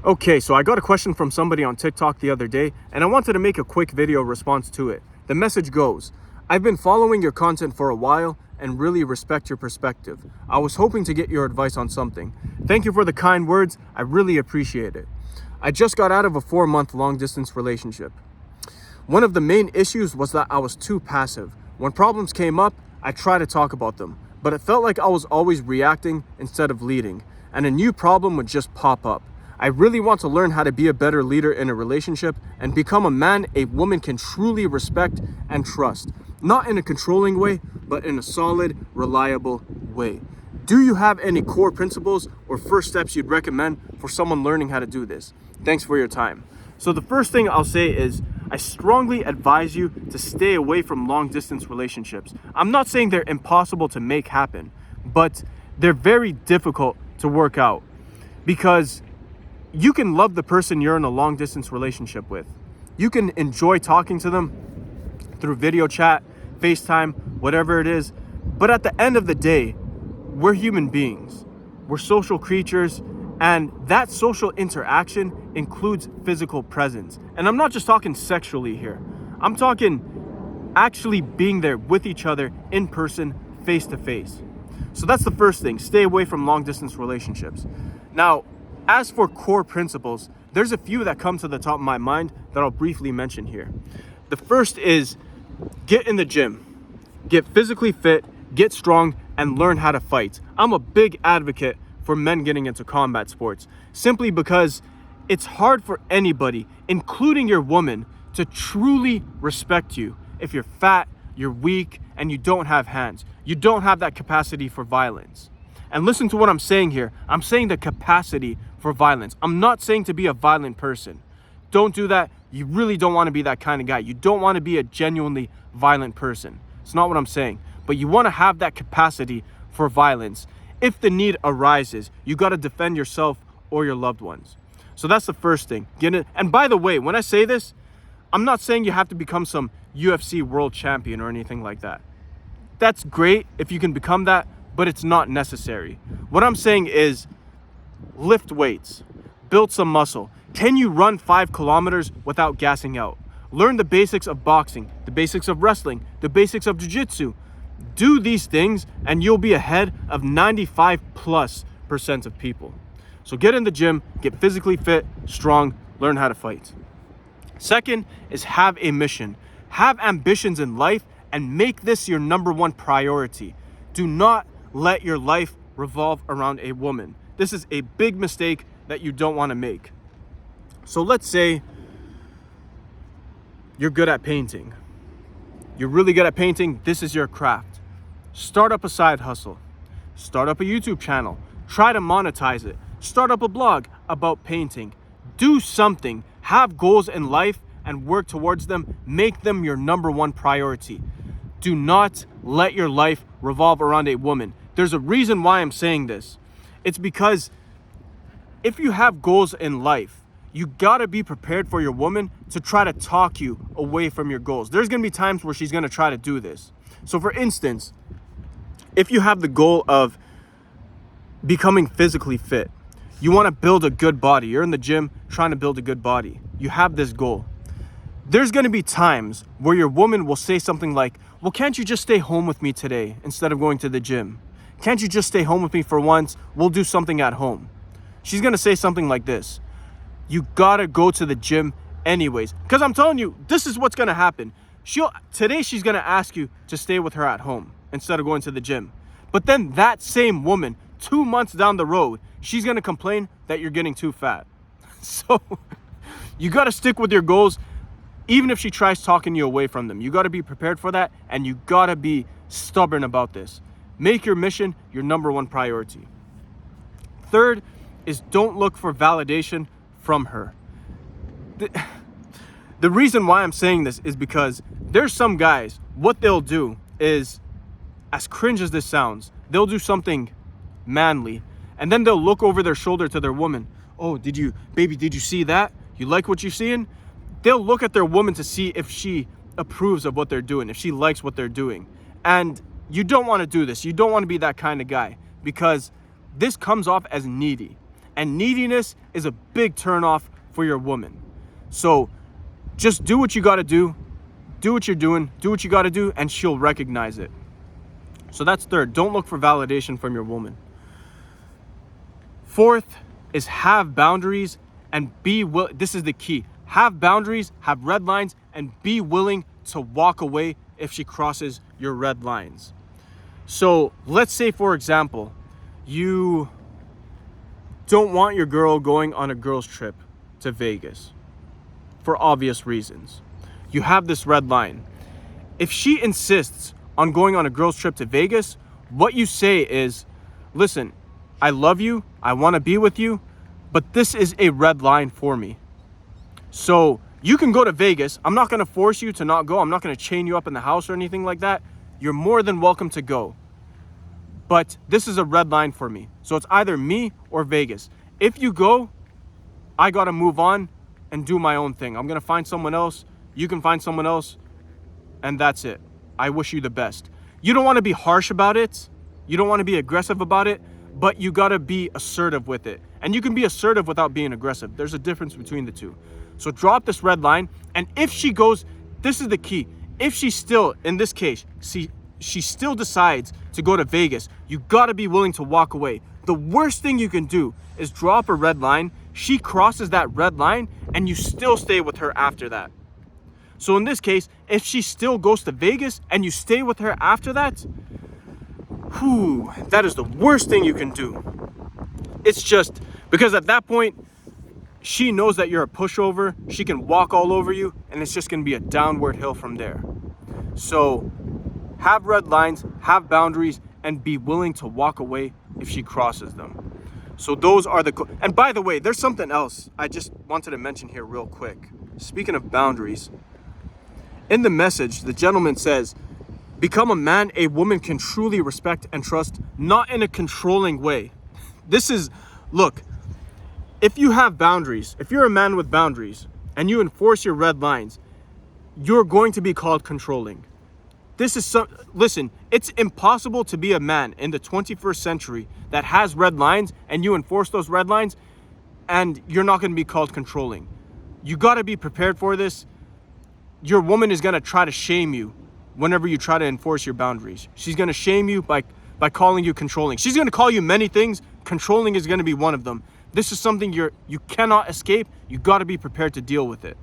Okay, so I got a question from somebody on TikTok the other day, and I wanted to make a quick video response to it. The message goes, I've been following your content for a while and really respect your perspective. I was hoping to get your advice on something. Thank you for the kind words. I really appreciate it. I just got out of a 4-month long distance relationship. One of the main issues was that I was too passive. When problems came up, I tried to talk about them, but it felt like I was always reacting instead of leading, and a new problem would just pop up. I really want to learn how to be a better leader in a relationship and become a man a woman can truly respect and trust. Not in a controlling way, but in a solid, reliable way. Do you have any core principles or first steps you'd recommend for someone learning how to do this? Thanks for your time. So the first thing I'll say is I strongly advise you to stay away from long distance relationships. I'm not saying they're impossible to make happen, but they're very difficult to work out because you can love the person you're in a long distance relationship with. You can enjoy talking to them through video chat, FaceTime, whatever it is. But at the end of the day, we're human beings. We're social creatures, and that social interaction includes physical presence. And I'm not just talking sexually here. I'm talking actually being there with each other in person, face to face. So that's the first thing. Stay away from long distance relationships. Now, as for core principles, there's a few that come to the top of my mind that I'll briefly mention here. The first is get in the gym, get physically fit, get strong, and learn how to fight. I'm a big advocate for men getting into combat sports simply because it's hard for anybody, including your woman, to truly respect you if you're fat, you're weak, and you don't have hands. You don't have that capacity for violence. And listen to what I'm saying here. I'm saying the capacity for violence. I'm not saying to be a violent person. Don't do that. You really don't want to be that kind of guy. You don't want to be a genuinely violent person. It's not what I'm saying. But you want to have that capacity for violence. If the need arises, you got to defend yourself or your loved ones. So that's the first thing. Get it. And by the way, when I say this, I'm not saying you have to become some UFC world champion or anything like that. That's great if you can become that, but it's not necessary. What I'm saying is lift weights, build some muscle. Can you run 5 kilometers without gassing out? Learn the basics of boxing, the basics of wrestling, the basics of jiu-jitsu. Do these things and you'll be ahead of 95+% of people. So get in the gym, get physically fit, strong, learn how to fight. Second is have a mission. Have ambitions in life and make this your number one priority. Do not let your life revolve around a woman. This is a big mistake that you don't want to make. So let's say you're good at painting. You're really good at painting. This is your craft. Start up a side hustle. Start up a YouTube channel. Try to monetize it. Start up a blog about painting. Do something. Have goals in life and work towards them. Make them your number one priority. Do not let your life revolve around a woman. There's a reason why I'm saying this. It's because if you have goals in life, you gotta be prepared for your woman to try to talk you away from your goals. There's gonna be times where she's gonna try to do this. So for instance, if you have the goal of becoming physically fit, you wanna build a good body. You're in the gym trying to build a good body. You have this goal. There's gonna be times where your woman will say something like, well, can't you just stay home with me today instead of going to the gym? Can't you just stay home with me for once? We'll do something at home. She's gonna say something like this. You gotta go to the gym anyways. Because I'm telling you, this is what's gonna happen. Today she's gonna ask you to stay with her at home instead of going to the gym. But then that same woman, 2 months down the road, she's gonna complain that you're getting too fat. So you gotta stick with your goals, even if she tries talking you away from them. You gotta be prepared for that, and you gotta be stubborn about this. Make your mission your number one priority. Third is don't look for validation from her. The reason why I'm saying this is because there's some guys, what they'll do is, as cringe as this sounds, they'll do something manly, and then they'll look over their shoulder to their woman. Oh, did you see that? You like what you're seeing? They'll look at their woman to see if she approves of what they're doing, if she likes what they're doing. And you don't want to do this. You don't want to be that kind of guy, because this comes off as needy. And neediness is a big turnoff for your woman. So just do what you got to do. Do what you're doing. Do what you got to do, and she'll recognize it. So that's third. Don't look for validation from your woman. Fourth is have boundaries and be willing. This is the key. Have boundaries, have red lines, and be willing to walk away if she crosses your red lines. So let's say, for example, you don't want your girl going on a girls' trip to Vegas for obvious reasons. You have this red line. If she insists on going on a girls' trip to Vegas, what you say is, listen, I love you, I want to be with you, but this is a red line for me. So you can go to Vegas. I'm not going to force you to not go. I'm not going to chain you up in the house or anything like that. You're more than welcome to go. But this is a red line for me. So it's either me or Vegas. If you go, I got to move on and do my own thing. I'm going to find someone else. You can find someone else. And that's it. I wish you the best. You don't want to be harsh about it. You don't want to be aggressive about it. But you got to be assertive with it. And you can be assertive without being aggressive. There's a difference between the two. So drop this red line. And if she goes, this is the key. If she still, in this case, she still decides to go to Vegas, you got to be willing to walk away. The worst thing you can do is drop a red line. She crosses that red line and you still stay with her after that. So in this case, if she still goes to Vegas and you stay with her after that, that is the worst thing you can do. It's just because at that point, she knows that you're a pushover. She can walk all over you, and it's just going to be a downward hill from there. So have red lines, have boundaries, and be willing to walk away if she crosses them. So those are and by the way, there's something else I just wanted to mention here real quick. Speaking of boundaries, in the message, the gentleman says, become a man a woman can truly respect and trust, not in a controlling way. Look, if you have boundaries, if you're a man with boundaries and you enforce your red lines, you're going to be called controlling. Listen, it's impossible to be a man in the 21st century that has red lines and you enforce those red lines and you're not going to be called controlling. You got to be prepared for this. Your woman is going to try to shame you whenever you try to enforce your boundaries. She's going to shame you by calling you controlling. She's going to call you many things. Controlling is going to be one of them. This is something you cannot escape. You got to be prepared to deal with it.